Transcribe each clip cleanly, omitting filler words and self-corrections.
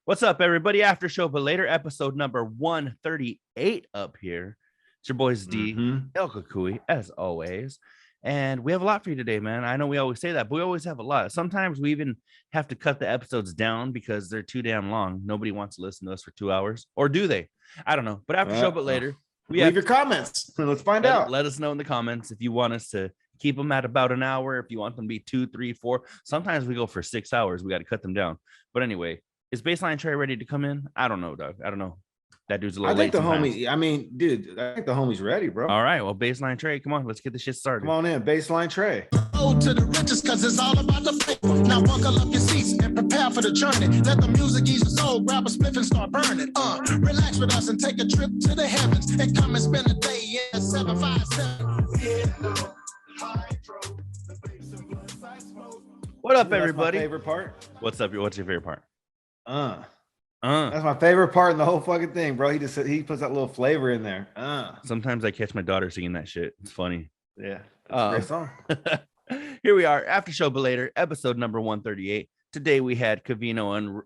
What's up, everybody? After show, but later, episode number 138 up here. It's your boys D, El Cucuy, as always. And we have a lot for you today, man. I know we always say that, but we always have a lot. Sometimes we even have to cut the episodes down because they're too damn long. Nobody wants to listen to us for 2 hours, or do they? I don't know. But after show, but later, leave your comments. Let's find out. Let us know in the comments if you want us to keep them at about an hour, if you want them to be 2, 3, 4. Sometimes we go for 6 hours. We got to cut them down. But anyway, is Baseline Trey ready to come in? I don't know, Doug. I don't know. That dude's a little late. I think the homie's ready, bro. All right. Well, Baseline Trey, come on. Let's get this shit started. Come on in, Baseline Trey. Go to the riches because it's all about the paper. Now buckle up your seats and prepare for the journey. Let the music ease your soul. Grab a spliff and start burning. Relax with us and take a trip to the heavens and come and spend a day in 757. What up, everybody? My favorite part. What's up? What's your favorite part? That's my favorite part in the whole fucking thing, bro. He puts that little flavor in there. Sometimes I catch my daughter singing that shit. It's funny. Yeah, a great song. Here we are, after show, but later, episode number 138. Today we had Covino,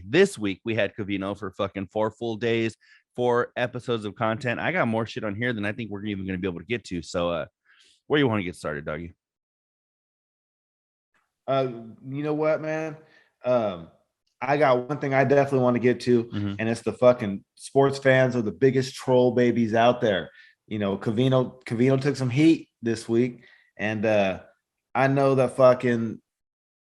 this week we had Covino for fucking 4 full days, 4 episodes of content. I got more shit on here than I think we're even going to be able to get to. So, where you want to get started, doggy? You know what, man? I got one thing I definitely want to get to, and it's the fucking sports fans are the biggest troll babies out there. You know, Covino took some heat this week, and I know that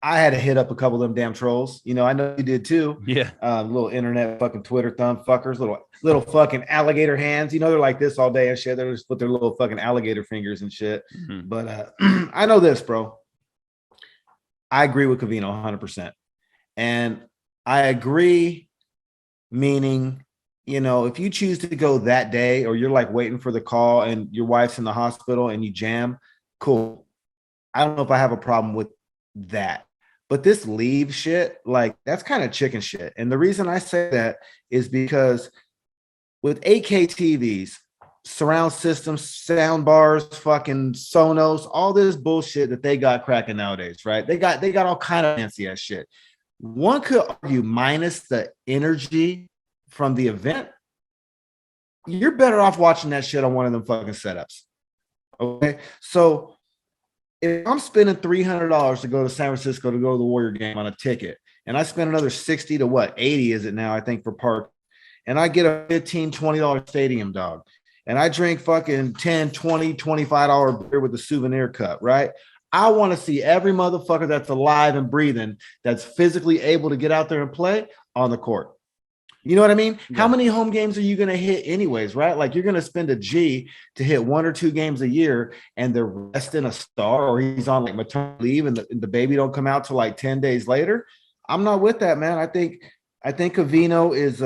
I had to hit up a couple of them damn trolls. You know, I know you did too. Yeah. Little internet fucking Twitter thumb fuckers, little fucking alligator hands. You know, they're like this all day and shit. They just put their little fucking alligator fingers and shit. But I know this, bro. I agree with Covino 100%. And I agree, meaning, you know, if you choose to go that day or you're like waiting for the call and your wife's in the hospital and you jam, cool. I don't know if I have a problem with that. But this leave shit, like, that's kind of chicken shit. And the reason I say that is because with 8K TVs, surround systems, sound bars, fucking Sonos, all this bullshit that they got cracking nowadays, right? They got all kind of fancy ass shit. One could argue, minus the energy from the event, you're better off watching that shit on one of them fucking setups. Okay, so if I'm spending $300 to go to San Francisco to go to the Warrior game on a ticket, and I spend another 60 to what, 80 is it now, I think, for park, and I get a $15, $20 stadium dog, and I drink fucking $10, $20, $25 beer with a souvenir cup, right? I want to see every motherfucker that's alive and breathing, that's physically able to get out there and play on the court. You know what I mean? Yeah. How many home games are you going to hit anyways, right? Like, you're going to spend a G to hit 1 or 2 games a year, and they're resting a star, or he's on like maternity leave and the baby don't come out till like 10 days later. I'm not with that, man. I think Covino is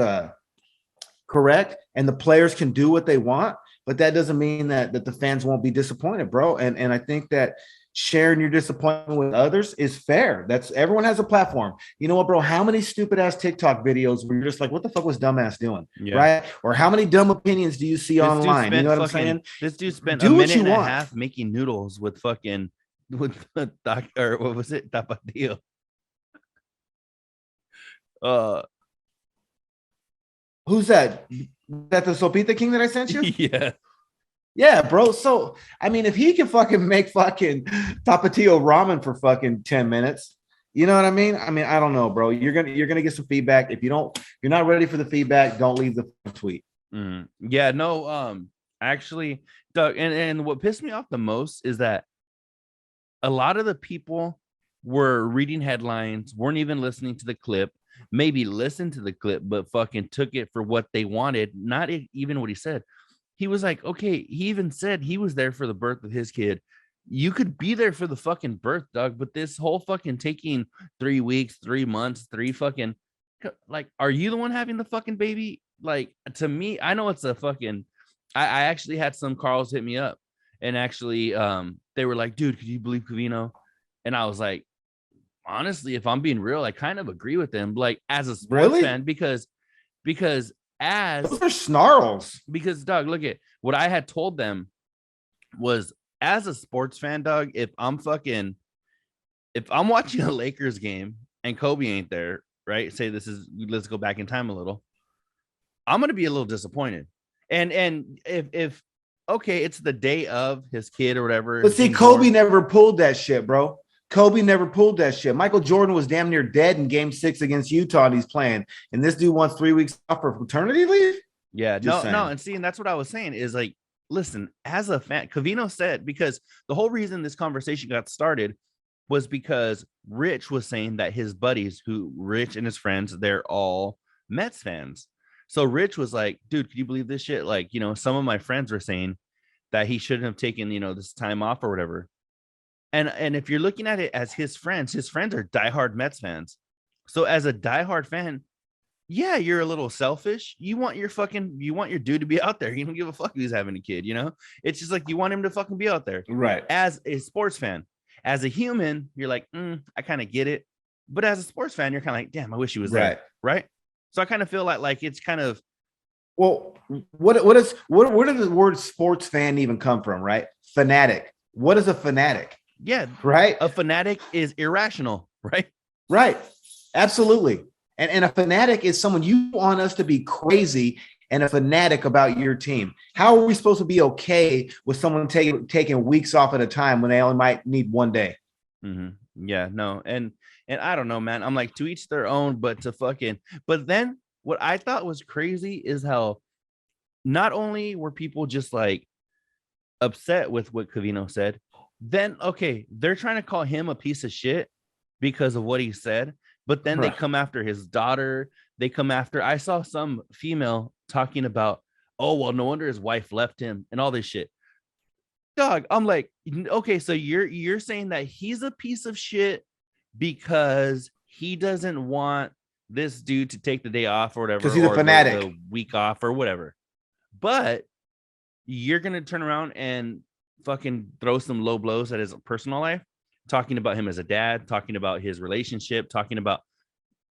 correct, and the players can do what they want, but that doesn't mean that the fans won't be disappointed, bro. And I think that sharing your disappointment with others is fair. Everyone has a platform. You know what, bro? How many stupid ass TikTok videos where you're just like, what the fuck was dumbass doing? Yeah. Right? Or how many dumb opinions do you see online? You know what I'm saying? This dude spent a minute and a half making noodles with what was it? Tapatio. Who's that? Is that the Sopita King that I sent you? Yeah. Yeah, bro. So, I mean, if he can fucking make fucking Tapatio ramen for fucking 10 minutes, you know what I mean? I don't know, bro. You're gonna get some feedback. If you're not ready for the feedback, don't leave the tweet. Yeah, no. Actually, Doug, and what pissed me off the most is that a lot of the people were reading headlines, weren't even listening to the clip, maybe listened to the clip, but fucking took it for what they wanted, not even what he said. He was like, okay, he even said he was there for the birth of his kid. You could be there for the fucking birth, Doug, but this whole fucking taking 3 weeks, 3 months, 3 fucking, like, are you the one having the fucking baby? Like, to me, I know it's a fucking, I actually had some Carls hit me up, and actually they were like, dude, could you believe Covino? And I was like, honestly, if I'm being real, I kind of agree with them, like, as a sports fan, because those are snarls. Because, Doug, look at what I had told them was, as a sports fan, Doug, if I'm watching a Lakers game and Kobe ain't there, right? Say let's go back in time a little. I'm gonna be a little disappointed. And if okay, it's the day of his kid or whatever. But see, Kobe never pulled that shit, bro. Kobe never pulled that shit. Michael Jordan was damn near dead in game 6 against Utah, and he's playing. And this dude wants 3 weeks off for paternity leave? Yeah, no, and see, and that's what I was saying is like, listen, as a fan, Covino said, because the whole reason this conversation got started was because Rich was saying that his buddies, Rich and his friends, they're all Mets fans. So Rich was like, dude, can you believe this shit? Like, some of my friends were saying that he shouldn't have taken, this time off or whatever. And if you're looking at it as his friends are diehard Mets fans. So as a diehard fan, yeah, you're a little selfish. You want your dude to be out there. You don't give a fuck if he's having a kid, It's just like you want him to fucking be out there. Right. As a sports fan, as a human, you're like, I kind of get it. But as a sports fan, you're kind of like, damn, I wish he was there. Right. So I kind of feel like it's kind of, well, where does the word sports fan even come from? Right. Fanatic. What is a fanatic? Yeah. Right. A fanatic is irrational. Right. Right. Absolutely. And a fanatic is someone you want us to be crazy and a fanatic about your team. How are we supposed to be okay with someone taking weeks off at a time when they only might need 1 day? Mm-hmm. Yeah, no. And I don't know, man. I'm like, to each their own, but then what I thought was crazy is how not only were people just like upset with what Covino said, then, okay, they're trying to call him a piece of shit because of what he said. But then they come after his daughter. I saw some female talking about, oh, well, no wonder his wife left him and all this shit. Dog, I'm like, okay, so you're saying that he's a piece of shit because he doesn't want this dude to take the day off or whatever. Because he's a fanatic. The week off or whatever. But you're going to turn around and fucking throw some low blows at his personal life, talking about him as a dad, talking about his relationship, talking about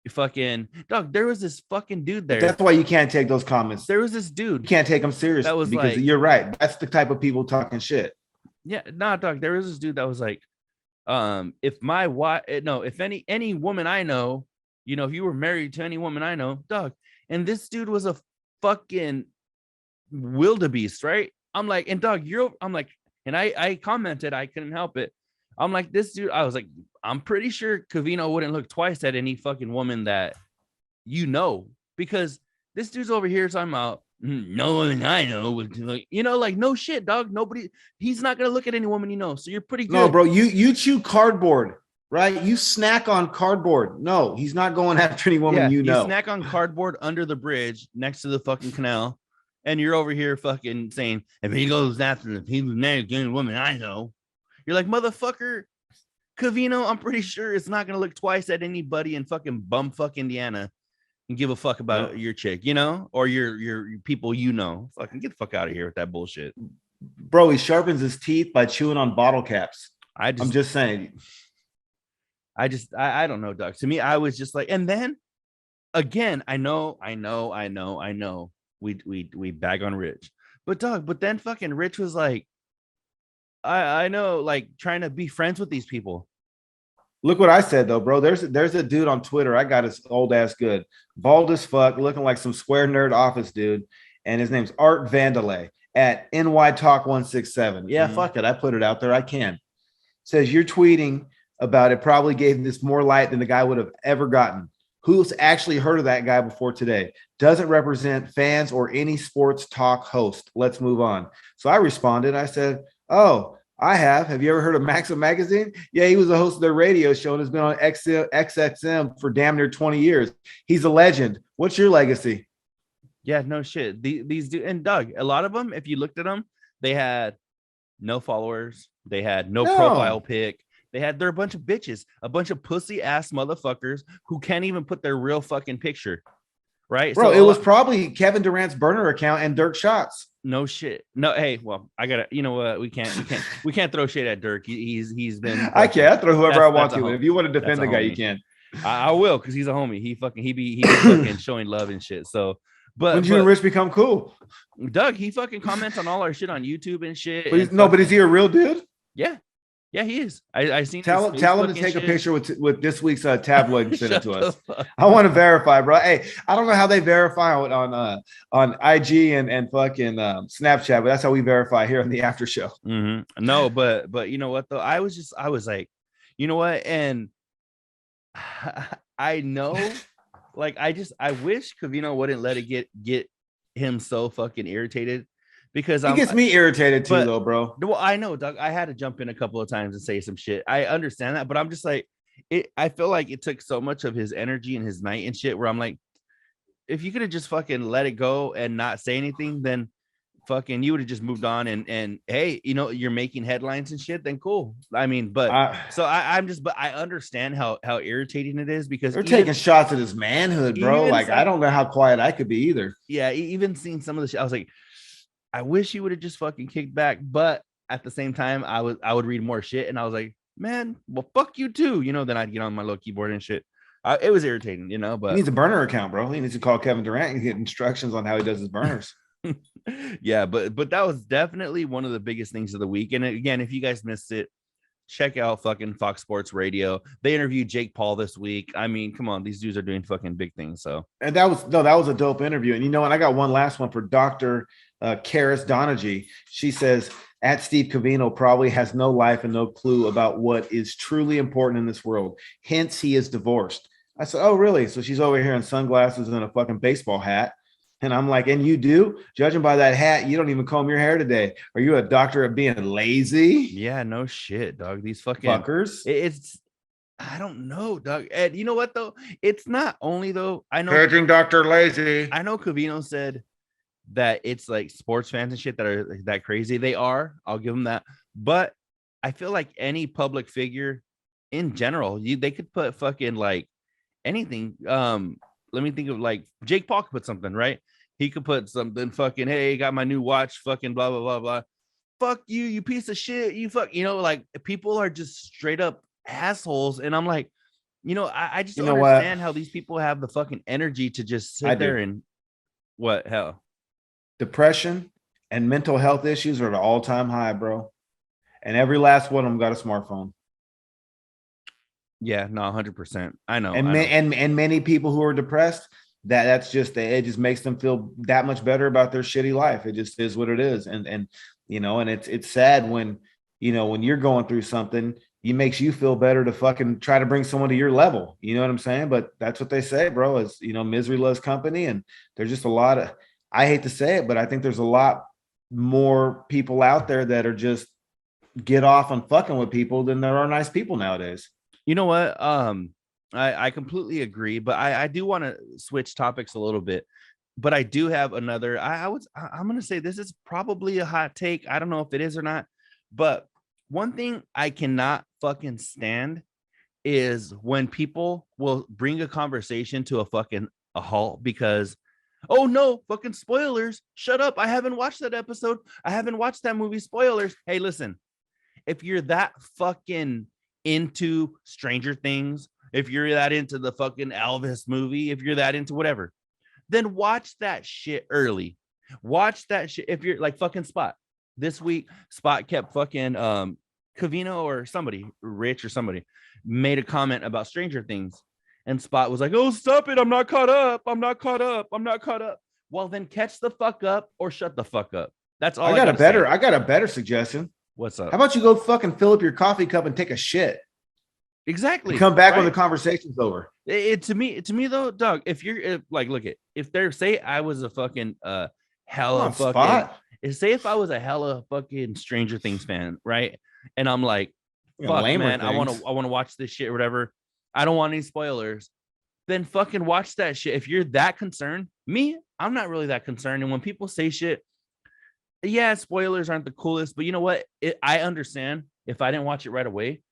fucking dog. There was this fucking dude there. That's why you can't take those comments. There was this dude. You can't take them seriously. That was because you're right. That's the type of people talking shit. Yeah, nah, dog. There was this dude that was like, if my wife, no, if any woman I know, if you were married to any woman I know, dog, and this dude was a fucking wildebeest, right? I'm like, and dog, I'm like, and I commented, I couldn't help it. I'm like, this dude, I was like, I'm pretty sure Covino wouldn't look twice at any fucking woman that because this dude's over here talking about no woman I know would like, like no shit, dog. He's not gonna look at any woman so you're pretty good. No, bro, you chew cardboard, right? You snack on cardboard. No, he's not going after any woman you snack on cardboard under the bridge next to the fucking canal, and you're over here fucking saying, if he goes after the people married to any woman I know. You're like, motherfucker, Covino, I'm pretty sure it's not going to look twice at anybody in fucking bumfuck Indiana and give a fuck about your chick, or your people, fucking get the fuck out of here with that bullshit. Bro, he sharpens his teeth by chewing on bottle caps. I'm just saying. I don't know, Doug. To me, I was just like, and then again, I know. We bag on Rich, but then fucking Rich was like, I know, like trying to be friends with these people. Look what I said though, bro. There's a dude on Twitter. I got his old ass good, bald as fuck, looking like some square nerd office dude, and his name's Art Vandelay at NY Talk 167. Yeah, fuck it, I put it out there. I can. Says you're tweeting about it probably gave this more light than the guy would have ever gotten. Who's actually heard of that guy before today? Doesn't represent fans or any sports talk host. Let's move on. So I responded. I said, oh, I have. Have you ever heard of Maxim Magazine? Yeah, he was the host of their radio show and has been on XXM for damn near 20 years. He's a legend. What's your legacy? Yeah, no shit. These do, and Doug, a lot of them, if you looked at them, they had no followers. They had no profile pic. They're a bunch of bitches, a bunch of pussy ass motherfuckers who can't even put their real fucking picture. Right, bro. So it was probably Kevin Durant's burner account and Dirk shots. No shit. No, hey, well, I gotta. You know what? We can't throw shit at Dirk. He's been. I can't throw whoever I want to. If you want to defend the guy, you can. I will, because he's a homie. He be fucking showing love and shit. So, but when you and Rich become cool, Doug, he fucking comments on all our shit on YouTube and shit. But is he a real dude? Yeah. Yeah, he is. I seen Tell his him to Facebook take a shit. picture with this week's tabloid and send it Shut to the us. fuck. I want to verify, bro. Hey, I don't know how they verify on IG and fucking Snapchat, but that's how we verify here on the after show. No, but you know what though? I was like, you know what? And I know, like, I wish Covino wouldn't let it get him so fucking irritated, because He gets me irritated too, though, bro. Well, I know, Doug. I had to jump in a couple of times and say some shit. I understand that, but I'm just like, I feel like it took so much of his energy and his night and shit, where I'm like, if you could have just fucking let it go and not say anything, then fucking you would have just moved on, and hey, you know, you're making headlines and shit, then cool. I mean, but I understand how irritating it is, because they're taking shots at his manhood, bro. Like, I don't know how quiet I could be either. Yeah, even seeing some of the shit, I was like, I wish you would have just fucking kicked back. But at the same time, I would read more shit, and I was like, man, well, fuck you too, you know. Then I'd get on my little keyboard and shit. It was irritating, you know. But he needs a burner account, bro. He needs to call Kevin Durant and get instructions on how he does his burners. Yeah, but that was definitely one of the biggest things of the week. And again, if you guys missed it, check out fucking Fox Sports Radio. They interviewed Jake Paul this week. I mean, come on, these dudes are doing fucking big things. So, and that was a dope interview. And you know, and I got one last one for Dr. Karis Donagy. She says, at Steve Covino probably has no life and no clue about what is truly important in this world. Hence, he is divorced. I said, oh, really? So she's over here in sunglasses and a fucking baseball hat. And I'm like, and you do? Judging by that hat, you don't even comb your hair today. Are you a doctor of being lazy? Yeah, no shit, dog. These fucking fuckers. It's, I don't know, dog. And you know what, though? It's not only, though. I know. Judging Dr. Lazy. I know Covino said that it's like sports fans and shit that are that crazy. They are. I'll give them that. But I feel like any public figure in general, they could put fucking like anything. Let me think of, like, Jake Paul could put something, right? He could put something fucking, hey, got my new watch, fucking blah, blah, blah, blah. Fuck you, you piece of shit. You fuck, you know, like, people are just straight up assholes. And I'm like, you know, I just don't understand how these people have the fucking energy to just sit there and what hell? Depression and mental health issues are at an all-time high, bro. And every last one of them got a smartphone. Yeah, no, 100%. I know. And many people who are depressed, that's just, it just makes them feel that much better about their shitty life. It just is what it is. And you know, and it's sad when, you know, when you're going through something, it makes you feel better to fucking try to bring someone to your level. You know what I'm saying? But that's what they say, bro, is, you know, misery loves company. And there's just a lot of, I hate to say it, but I think there's a lot more people out there that are just get off on fucking with people than there are nice people nowadays. You know what? I completely agree, but I do want to switch topics a little bit. But I do have another. I'm gonna say this is probably a hot take. I don't know if it is or not, but one thing I cannot fucking stand is when people will bring a conversation to a halt because, oh no, fucking spoilers. Shut up. I haven't watched that episode. I haven't watched that movie. Spoilers. Hey, listen, if you're that fucking into Stranger Things, if you're that into the fucking Elvis movie, if you're that into whatever, then watch that shit early. Watch that shit. If you're like fucking Spot this week, Spot kept fucking Covino or somebody, Rich or somebody, made a comment about Stranger Things, and Spot was like, oh, stop it, I'm not caught up. Well, then catch the fuck up or shut the fuck up. That's all. I got a better suggestion. What's up? How about you go fucking fill up your coffee cup and take a shit? Exactly. And come back when the conversation's over. To me though, Doug, if you're like, look, if they're, say I was a fucking hella fucking Spot. Say if I was a hella fucking Stranger Things fan, right? And I'm like, fuck, man, I want to watch this shit or whatever. I don't want any spoilers. Then fucking watch that shit. If you're that concerned, I'm not really that concerned. And when people say shit, yeah, spoilers aren't the coolest, but you know what? I understand if I didn't watch it right away,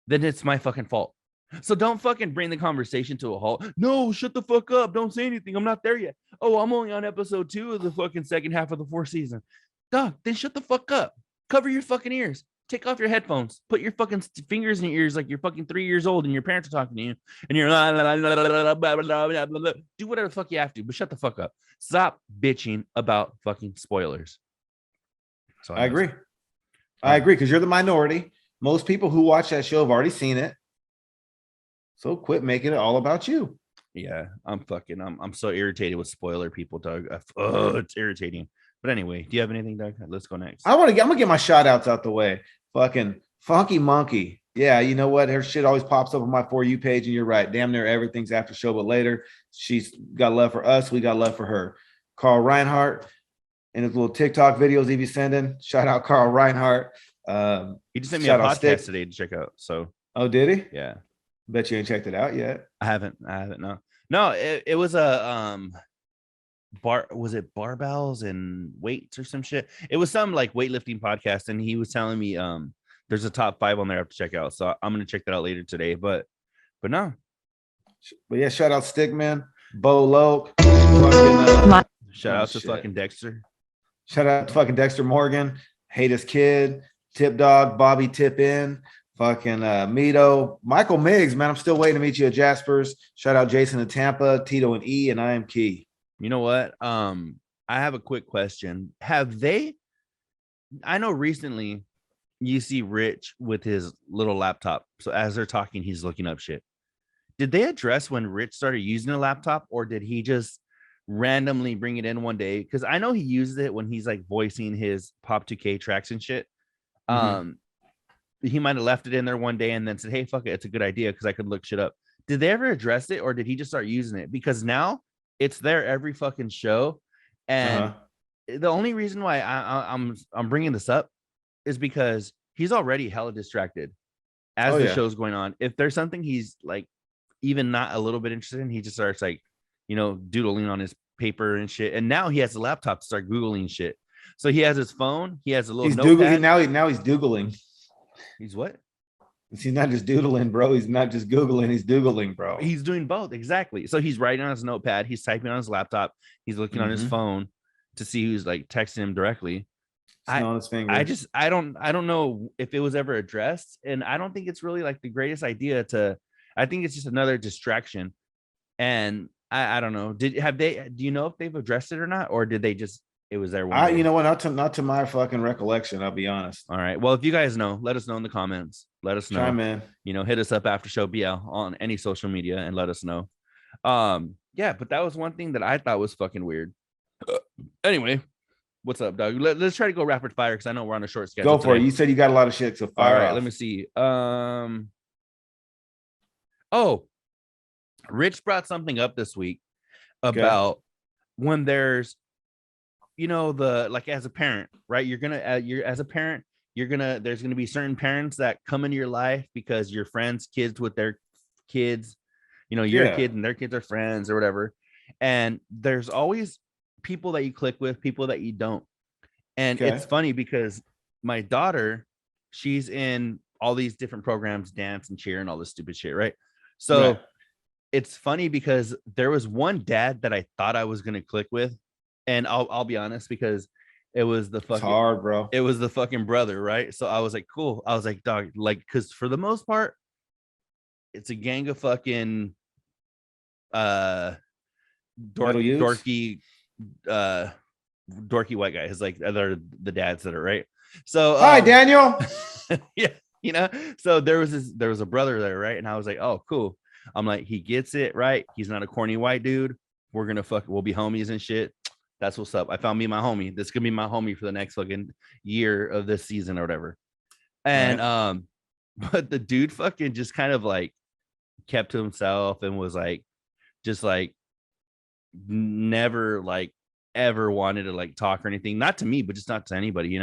then it's my fucking fault. So don't fucking bring the conversation to a halt. No, shut the fuck up. Don't say anything. I'm not there yet. Oh, I'm only on episode 2 of the fucking second half of the 4th season. Dog, then shut the fuck up. Cover your fucking ears. Take off your headphones. Put your fucking fingers in your ears like you're fucking 3 years old and your parents are talking to you. And you're do whatever the fuck you have to, but shut the fuck up. Stop bitching about fucking spoilers. So I agree. I agree, because you're the minority. most people who watch that show have already seen it. So quit making it all about you. Yeah, I'm so irritated with spoiler people, Doug. Oh, it's irritating. But anyway, do you have anything, Doug? Let's go next. I'm gonna get my shout outs out the way. Fucking Funky Monkey. Yeah, you know what? Her shit always pops up on my For You page, and you're right. Damn near everything's after show, but later. She's got love for us. We got love for her. Carl Reinhardt and his little TikTok videos he be sending. Shout out Carl Reinhardt. He just sent me a podcast today to check out. So oh, did he? Yeah. Bet you ain't checked it out yet. I haven't. No, it was a was it barbells and weights or some shit? It was some like weightlifting podcast, and he was telling me there's a top 5 on there I have to check out. So I'm gonna check that out later today. But no. But yeah, shout out Stickman, Bo Loke, shout out to fucking Dexter. Shout out to fucking Dexter Morgan, Hate His Kid, Tip Dog, Bobby Tip In. Fucking Mito, Michael Miggs, man. I'm still waiting to meet you at Jasper's. Shout out Jason in Tampa, Tito and E, and I am Key. You know what? I have a quick question. I know recently you see Rich with his little laptop. So as they're talking, he's looking up shit. Did they address when Rich started using a laptop, or did he just randomly bring it in one day? Because I know he uses it when he's like voicing his Pop 2K tracks and shit. He might have left it in there one day and then said, hey, fuck it, it's a good idea because I could look shit up. Did they ever address it, or did he just start using it? Because now it's there every fucking show. And the only reason why I'm bringing this up is because he's already hella distracted as the show's going on. If there's something he's like even not a little bit interested in, he just starts like, doodling on his paper and shit. And now he has a laptop to start Googling shit. So he has his phone. He has a little notepad. Now he's Googling. He's what? He's not just doodling, bro. He's not just Googling. He's Googling, bro. He's doing both. Exactly. So he's writing on his notepad. He's typing on his laptop. He's looking on his phone to see who's like texting him directly. On his fingers. I don't know if it was ever addressed. And I don't think it's really like the greatest idea I think it's just another distraction. And I don't know. Do you know if they've addressed it or not? Or did they just, it was there one day? You know what? Not to my fucking recollection. I'll be honest. All right. Well, if you guys know, let us know in the comments. Let us know. Chime in. Hit us up AfterShowBL on any social media and let us know. Yeah, but that was one thing that I thought was fucking weird. Anyway, what's up, Doug? Let's try to go rapid fire because I know we're on a short schedule. Go for it. You said you got a lot of shit, so fire. All right, off. let me see. Rich brought something up this week about when there's as a parent, right? As a parent, there's gonna be certain parents that come into your life because your friends' kids with their kids, your kid and their kids are friends or whatever. And there's always people that you click with, people that you don't. And it's funny because my daughter, she's in all these different programs, dance and cheer and all this stupid shit, right? So it's funny because there was one dad that I thought I was gonna click with. And I'll be honest, because it was the fucking, it's hard, bro. It was the fucking brother, right? So I was like, cool. I was like, dog, like, because for the most part, it's a gang of fucking dorky white guys, like they're the dads that are right. So hi, Daniel. Yeah, so there was a brother there, right? And I was like, oh, cool. I'm like, he gets it, right? He's not a corny white dude. We'll be homies and shit. That's what's up. I found me my homie. This could be my homie for the next fucking year of this season or whatever. And but the dude fucking just kind of like kept to himself and was like, just like never like ever wanted to like talk or anything. Not to me, but just not to anybody,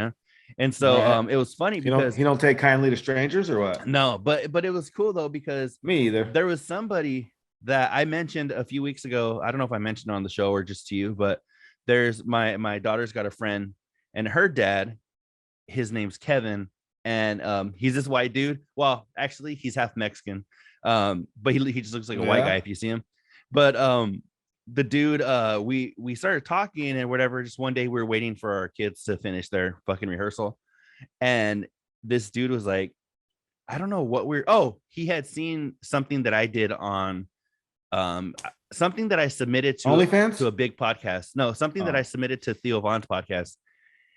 And so it was funny because you don't take kindly to strangers or what? No, but it was cool though, because me either. There was somebody that I mentioned a few weeks ago. I don't know if I mentioned it on the show or just to you, but there's my daughter's got a friend, and her dad, his name's Kevin, and he's this white dude. Well, actually, he's half Mexican, but he just looks like a white guy if you see him. But the dude, we started talking and whatever. Just one day we were waiting for our kids to finish their fucking rehearsal, and this dude was like, I don't know what he had seen something that I did on something that I submitted to OnlyFans? To a big podcast. No, something that I submitted to Theo Von's podcast.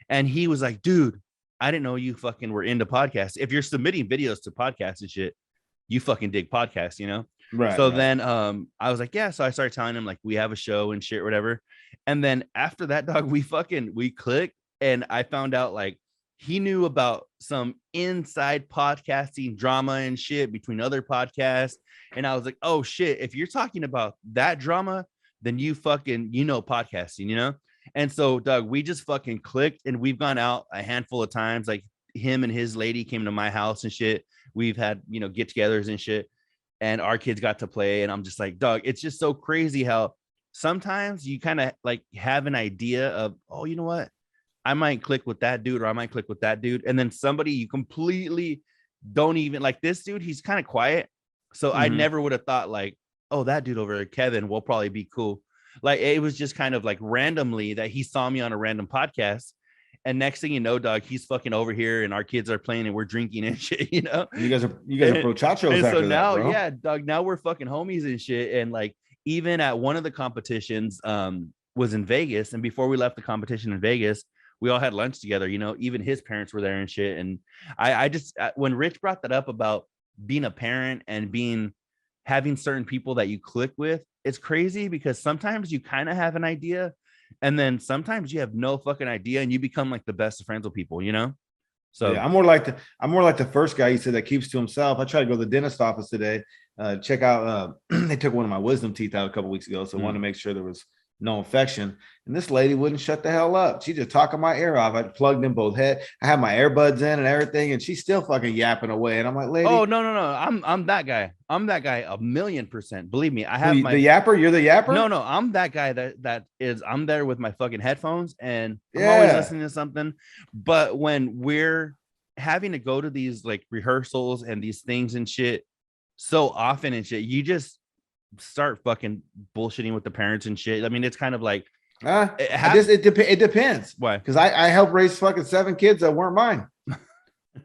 And he was like, dude, I didn't know you fucking were into podcasts. If you're submitting videos to podcasts and shit, you fucking dig podcasts, you know? Right. So right. then I was like, yeah. So I started telling him like we have a show and shit, whatever. And then after that, dog, we clicked, and I found out like he knew about some inside podcasting drama and shit between other podcasts. And I was like, oh shit, if you're talking about that drama, then you fucking podcasting, you know? And so Doug, we just fucking clicked, and we've gone out a handful of times. Like him and his lady came to my house and shit. We've had, get-togethers and shit, and our kids got to play. And I'm just like, Doug, it's just so crazy how sometimes you kind of like have an idea of, oh, you know what? I might click with that dude, or I might click with that dude. And then somebody you completely don't even like. This dude, he's kind of quiet. So I never would have thought like, oh, that dude over there, Kevin, will probably be cool. Like it was just kind of like randomly that he saw me on a random podcast. And next thing you know, dog, he's fucking over here, and our kids are playing, and we're drinking and shit, you know? You guys are brochachos and after so now, that, bro. yeah, dog, now we're fucking homies and shit. And like, even at one of the competitions was in Vegas. And before we left the competition in Vegas, we all had lunch together, even his parents were there and shit. And I just, when Rich brought that up about being a parent and having certain people that you click with, it's crazy because sometimes you kind of have an idea, and then sometimes you have no fucking idea, and you become like the best of friends with people, So yeah, I'm more like the first guy you said that keeps to himself. I tried to go to the dentist office today, check out. They took one of my wisdom teeth out a couple weeks ago, so I wanted to make sure there was no infection. And this lady wouldn't shut the hell up. She just talking my ear off. I plugged in both head. I had my earbuds in and everything, and she's still fucking yapping away. And I'm like, lady, oh no. I'm that guy. I'm that guy 1,000,000%. Believe me, I have the yapper. You're the yapper. No, I'm that guy I'm there with my fucking headphones, and I'm Yeah. always listening to something. But when we're having to go to these like rehearsals and these things and shit so often and shit, you just start fucking bullshitting with the parents and shit. I mean, it's kind of like it depends. Why? Because I helped raise fucking 7 kids that weren't mine.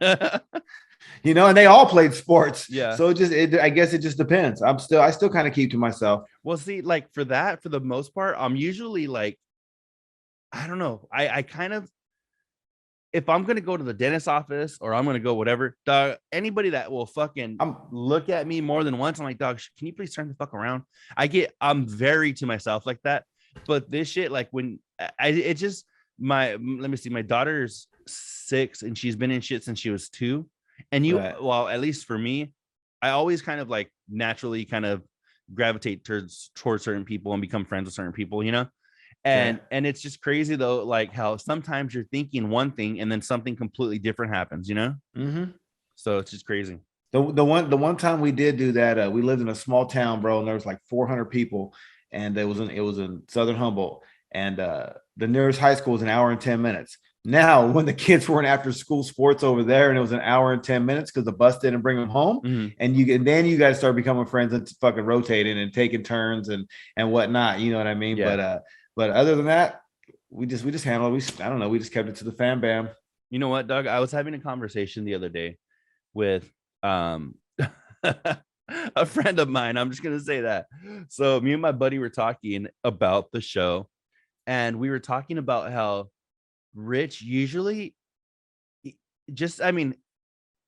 And they all played sports. Yeah. So I guess it just depends. I still kind of keep to myself. Well, see, like for the most part, I'm usually like, I don't know. I kind of, if I'm going to go to the dentist office or I'm going to go whatever, dog, anybody that will fucking look at me more than once, I'm like, dog, can you please turn the fuck around? I'm very to myself like that. But this shit, like when let me see, my daughter's 6 and she's been in shit since she was 2. And well, at least for me, I always kind of like naturally kind of gravitate towards certain people and become friends with certain people, And it's just crazy though, like how sometimes you're thinking one thing and then something completely different happens, So it's just crazy. The one time we did do that, we lived in a small town, bro, and there was like 400 people, and it was in Southern Humboldt, and the nearest high school was an hour and 10 minutes. Now, when the kids were in after school sports over there, and it was an hour and 10 minutes because the bus didn't bring them home, and then you guys start becoming friends and fucking rotating and taking turns and whatnot. You know what I mean? Yeah. But other than that, we just handled it. I don't know. We just kept it to the fam bam. You know what, Doug? I was having a conversation the other day with a friend of mine. I'm just gonna say that. So me and my buddy were talking about the show, and we were talking about how Rich usually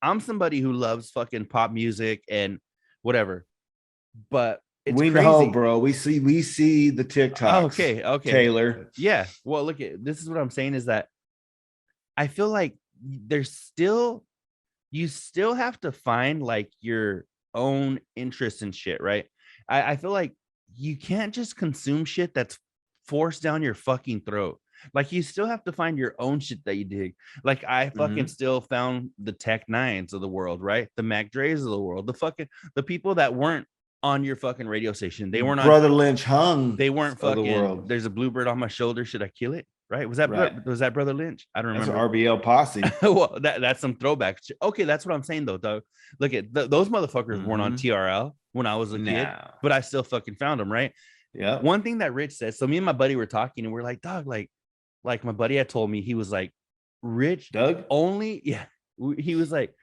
I'm somebody who loves fucking pop music and whatever, but it's crazy. Know, bro. We see the TikToks. Okay. Taylor. Yeah. Well, look, this is what I'm saying is that I feel like you still have to find like your own interest in shit, right? I feel like you can't just consume shit that's forced down your fucking throat. Like you still have to find your own shit that you dig. Like I fucking still found the Tech Nines of the world, right? The Mac Dre's of the world, the people that weren't on your fucking radio station. They weren't Brother Lynch hung. They weren't fucking. The world. There's a bluebird on my shoulder. Should I kill it? Right? Was that Brother Lynch? I don't remember. That's RBL posse. Well, that's some throwback. Okay, that's what I'm saying though, Doug. Look at those motherfuckers weren't on TRL when I was a kid, but I still fucking found them, right? Yeah. One thing that Rich said. So me and my buddy were talking, and we're like, dog, like my buddy had told me, he was like, Rich Doug only, yeah. He was like,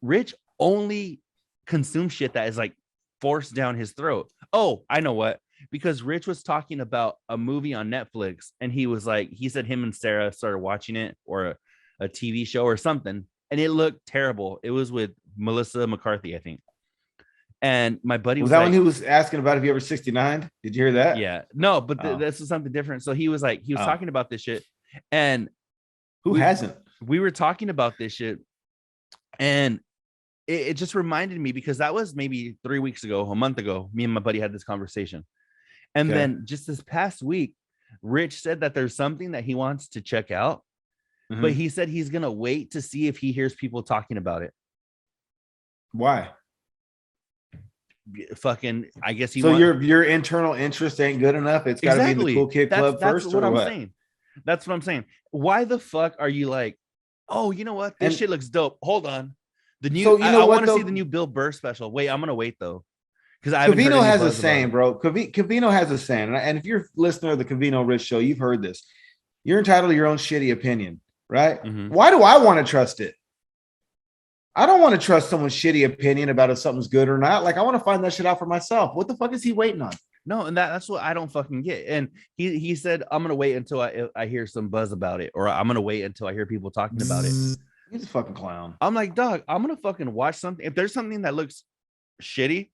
Rich only consumes shit that is like forced down his throat. Oh, I know what. Because Rich was talking about a movie on Netflix, and he was like, he said him and Sarah started watching it, or a TV show or something, and it looked terrible. It was with Melissa McCarthy, I think. And my buddy Was was that like, when he was asking about if you ever 69? Did you hear that? yeah, no, but Oh. this is something different. So he was talking about this shit, and who hasn't? We were talking about this shit, and it just reminded me, because that was maybe 3 weeks ago, a month ago, me and my buddy had this conversation. And then just this past week, Rich said that there's something that he wants to check out, but he said he's going to wait to see if he hears people talking about it. Why? Fucking, I guess your internal interest ain't good enough. It's got to be in the cool kid club first. That's what I'm saying. That's what I'm saying. Why the fuck are you like, oh, you know what? This shit looks dope. Hold on. The new, I want to see the new Bill Burr special. Wait, I'm gonna wait though, because Covino has a saying, bro. Covino has a saying, and if you're a listener of the Covino Rich Show, you've heard this. You're entitled to your own shitty opinion, right? Why do I want to trust it? I don't want to trust someone's shitty opinion about if something's good or not. Like, I want to find that shit out for myself. What the fuck is he waiting on? No, and that's what I don't fucking get. And he said, I'm gonna wait until I hear some buzz about it, or I'm gonna wait until I hear people talking about it. He's a fucking clown. I'm like, dog, I'm gonna fucking watch something. If there's something that looks shitty,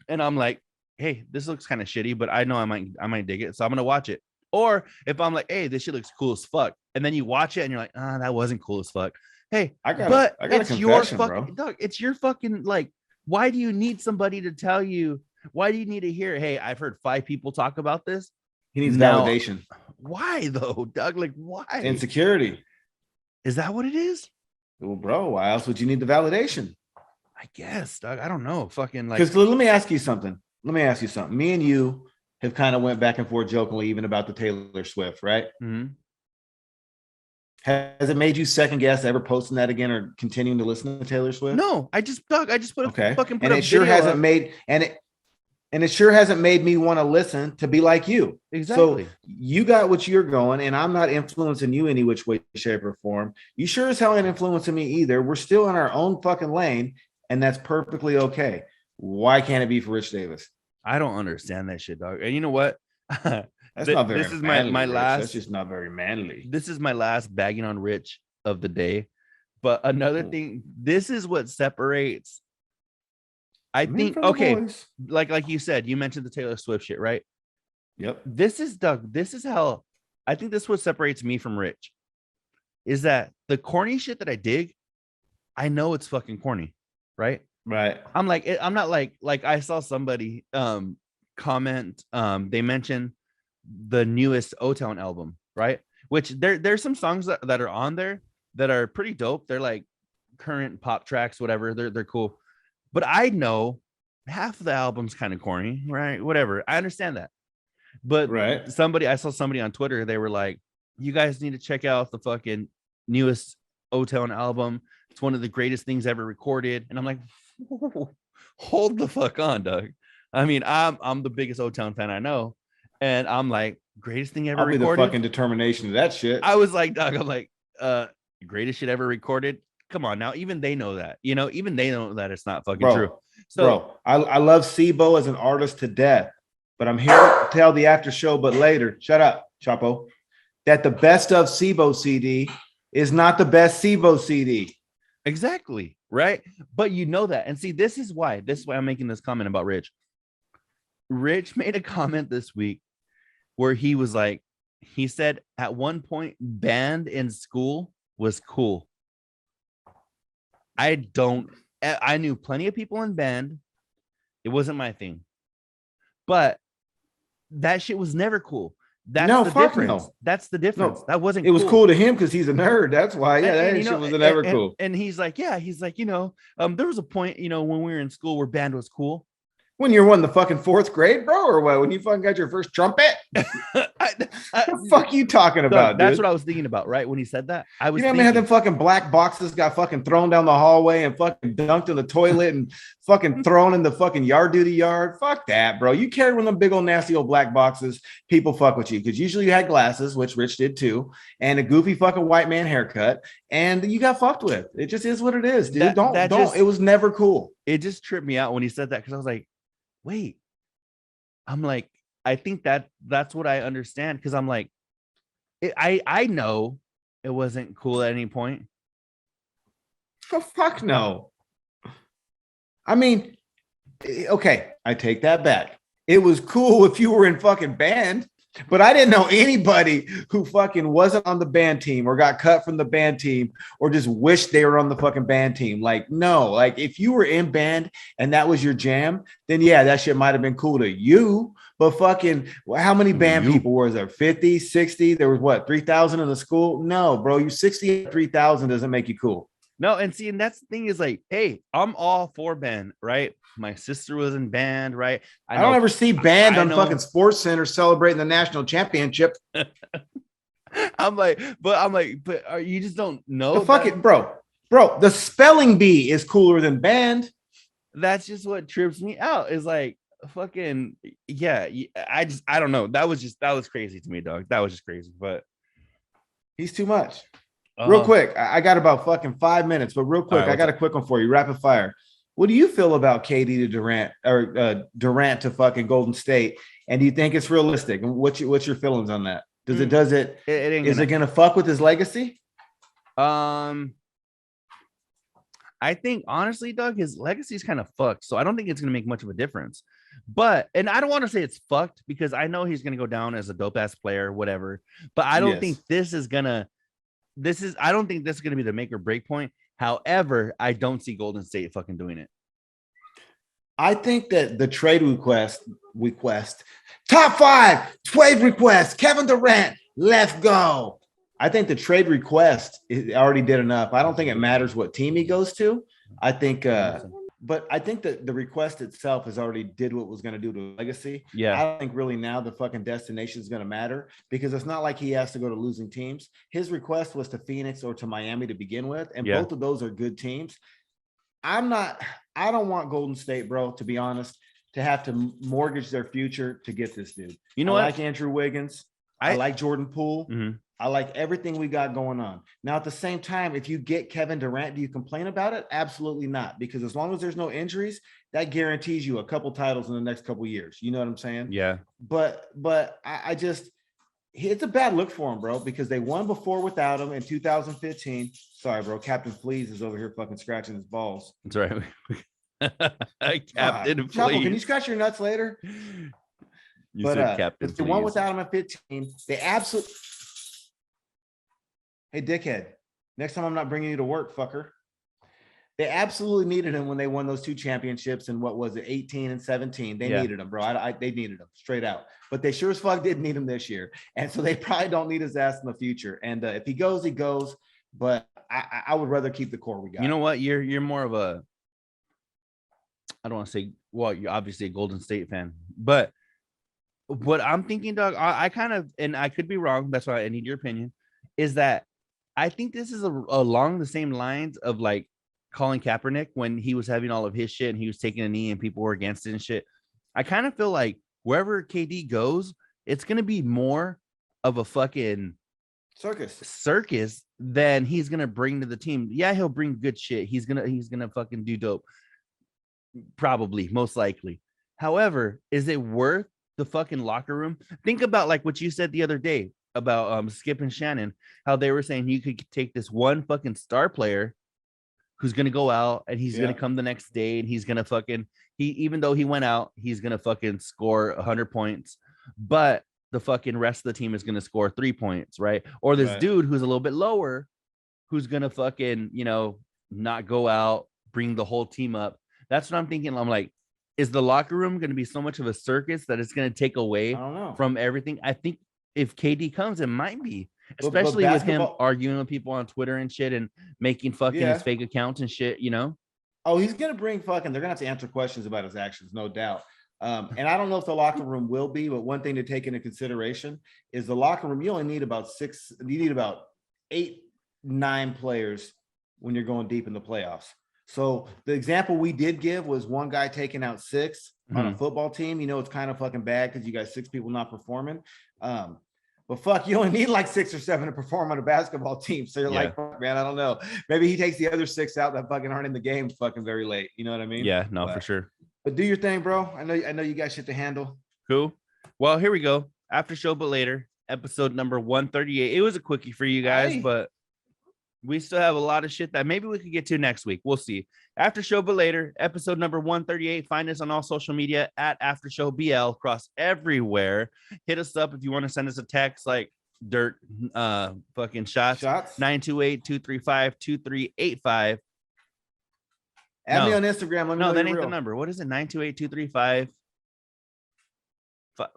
and I'm like, hey, this looks kind of shitty, but I know I might dig it, so I'm gonna watch it. Or if I'm like, hey, this shit looks cool as fuck, and then you watch it and you're like, that wasn't cool as fuck. Hey, I got it's your fucking dog. It's your fucking, like, why do you need somebody to tell you? Why do you need to hear, hey, I've heard 5 people talk about this? He needs validation. Why though, Doug? Like, why? Insecurity. Is that what it is? Well, bro, why else would you need the validation? I guess, Doug. I don't know. Fucking, like, because let me ask you something. Me and you have kind of went back and forth jokingly even about the Taylor Swift, right? Has it made you second guess ever posting that again or continuing to listen to Taylor Swift? No, I just put a fucking and it sure hasn't made it sure hasn't made me want to listen to be like you. Exactly. So you got what you're going, and I'm not influencing you any which way, shape, or form. You sure as hell ain't influencing me either. We're still in our own fucking lane, and that's perfectly okay. Why can't it be for Rich Davis? I don't understand that shit, dog. And you know what? That's not very. This is my last. That's just not very manly. This is my last bagging on Rich of the day. But another thing, this is what separates. I think, okay, like you said, you mentioned the Taylor Swift shit, right? Yep. This is Doug. This is how I think this is what separates me from Rich. Is that the corny shit that I dig? I know it's fucking corny, right? Right. I'm like, I'm not like I saw somebody comment. They mentioned the newest O-Town album, right? Which there's some songs that are on there that are pretty dope. They're like current pop tracks, whatever. They're cool. But I know half of the album's kind of corny, right? Whatever. I understand that. But right. I saw somebody on Twitter, they were like, you guys need to check out the fucking newest O-Town album. It's one of the greatest things ever recorded. And I'm like, hold the fuck on, Doug. I mean, I'm the biggest O-Town fan I know. And I'm like, greatest thing ever recorded. The fucking determination of that shit. I was like, Doug, I'm like, greatest shit ever recorded. Come on now, even they know that, even they know that it's not fucking true. So, I love Sibo as an artist to death, but I'm here to tell the after show, but later, shut up, Chapo, that the best of Sibo CD is not the best Sibo CD. Exactly, right? But you know that, and see, this is why I'm making this comment about Rich. Rich made a comment this week where he was like, he said at one point, band in school was cool. I knew plenty of people in band. It wasn't my thing. But that shit was never cool. That's the difference. No. That's the difference. No, that wasn't it was cool to him because he's a nerd. That's why. Yeah, that shit was never cool. And he's like, there was a point, when we were in school where band was cool. When you're in the fucking 4th grade, bro, or what? When you fucking got your first trumpet? What the fuck you talking about, That's dude? what I was thinking about, right? When he said that, I was thinking, them fucking black boxes got fucking thrown down the hallway and fucking dunked in the toilet and fucking thrown in the fucking yard duty yard. Fuck that, bro. You carried one of them big old nasty old black boxes, people fuck with you because usually you had glasses, which Rich did too, and a goofy fucking white man haircut, and you got fucked with. It just is what it is, dude. Don't. It was never cool. It just tripped me out when he said that because I was like, wait, I'm like, I think that's what I understand because I'm like, I know It wasn't cool at any point. Oh, fuck no. I mean, okay, I take that back. It was cool if you were in fucking band, but I didn't know anybody who fucking wasn't on the band team or got cut from the band team or just wished they were on the fucking band team. Like, no, like if you were in band and that was your jam, then yeah, that shit might have been cool to you. But fucking, how many band people was there? 50, 60? There was what, 3,000 in the school? No, bro, you 60, 3,000 doesn't make you cool. No, and see, and that's the thing is like, hey, I'm all for band, right? My sister was in band, right? I don't ever see band on fucking Sports Center celebrating the national championship. but you just don't know. The fucking bro, the spelling bee is cooler than band. That's just what trips me out. Is like fucking yeah. I don't know. That was crazy to me, dog. That was just crazy. But he's too much. Real quick, I got about fucking 5 minutes, but real quick, I got a quick one for you, rapid fire. What do you feel about KD to Durant or Durant to fucking Golden State? And do you think it's realistic? And what's your feelings on that? Is it gonna fuck with his legacy? I think honestly, Doug, his legacy is kind of fucked. So I don't think it's gonna make much of a difference. But and I don't want to say it's fucked because I know he's gonna go down as a dope ass player, whatever. But I don't think I don't think this is gonna be the make or break point. However, I don't see Golden State fucking doing it. I think that the trade request, top 5 trade request, Kevin Durant, let's go. I think the trade request already did enough. I don't think it matters what team he goes to. I think, but I think that the request itself has already did what it was going to do to legacy. Yeah. I don't think really now the fucking destination is going to matter because it's not like he has to go to losing teams. His request was to Phoenix or to Miami to begin with. And both of those are good teams. I don't want Golden State, bro, to be honest, to have to mortgage their future to get this dude. You know what? I like Andrew Wiggins. I like Jordan Poole. Mm-hmm. I like everything we got going on. Now, at the same time, if you get Kevin Durant, do you complain about it? Absolutely not. Because as long as there's no injuries, that guarantees you a couple titles in the next couple years. You know what I'm saying? Yeah. But I just, it's a bad look for him, bro, because they won before without him in 2015. Sorry, bro. Captain Fleas is over here fucking scratching his balls. That's right. Captain Fleas. Chapel, can you scratch your nuts later? You said Captain the one without him at 15, they absolutely. Hey, dickhead, next time I'm not bringing you to work, fucker. They absolutely needed him when they won those 2 championships. And what was it, 18 and 17? They needed him, bro. They needed him straight out. But they sure as fuck did need him this year. And so they probably don't need his ass in the future. And if he goes, he goes. But I would rather keep the core we got. You know what? You're more of a, I don't want to say, well, you're obviously a Golden State fan. But what I'm thinking, Doug, I kind of, and I could be wrong. That's why I need your opinion, is that I think this is along the same lines of like Colin Kaepernick when he was having all of his shit and he was taking a knee and people were against it and shit. I kind of feel like wherever KD goes, it's going to be more of a fucking circus than he's going to bring to the team. Yeah, he'll bring good shit. He's going to fucking do dope. Probably, most likely. However, is it worth the fucking locker room? Think about like what you said the other day about Skip and Shannon, how they were saying you could take this one fucking star player who's gonna go out and he's gonna come the next day and he's gonna fucking even though he went out, he's gonna fucking score 100 points, but the fucking rest of the team is gonna score 3 points, right? Or this dude who's a little bit lower, who's gonna fucking not go out, bring the whole team up. That's what I'm thinking. I'm like, is the locker room gonna be so much of a circus that it's gonna take away from everything? I think if KD comes, it might be, especially with him arguing with people on Twitter and shit and making fucking his fake accounts and shit, Oh, he's going to bring fucking, they're going to have to answer questions about his actions, no doubt. And I don't know if the locker room will be, but one thing to take into consideration is the locker room. You only need about 8, 9 players when you're going deep in the playoffs. So the example we did give was one guy taking out 6 on a football team. It's kind of fucking bad because you got 6 people not performing. But fuck, you only need like 6 or 7 to perform on a basketball team. So you're like, man, I don't know. Maybe he takes the other 6 out that fucking aren't in the game fucking very late. You know what I mean? Yeah, no, for sure. But do your thing, bro. I know you got shit to handle. Cool. Well, here we go. After show, but later. Episode number 138. It was a quickie for you guys, but we still have a lot of shit that maybe we could get to next week. We'll see. After Show But Later, episode number 138. Find us on all social media at AfterShowBL across everywhere. Hit us up if you want to send us a text like dirt fucking shots. 928-235-2385. Add me on Instagram. Let me know that ain't real. the number. What is it? 928-235.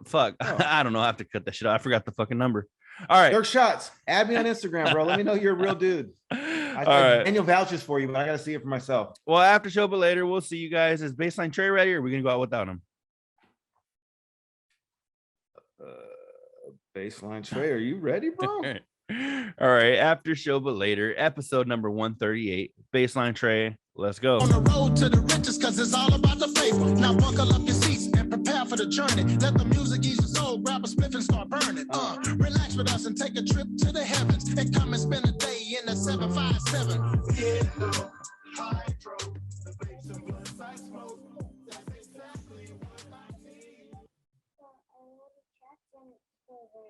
Fuck. Oh. I don't know. I have to cut that shit out. I forgot the fucking number. All right. Dirk Shots. Add me on Instagram, bro. Let me know you're a real dude. All right. Daniel vouches for you, but I got to see it for myself. Well, after Show But Later, we'll see you guys. Is Baseline Trey ready, or are we going to go out without him? Baseline Trey, are you ready, bro? All right. After Show But Later, episode number 138. Baseline Trey, let's go. On the road to the riches, because it's all about the paper. Now buckle up your seats and prepare for the journey. Let the music ease your soul. Grab a spliff and start burning. Relax with us and take a trip to the heavens. And come and spend a day in the 757. Yeah.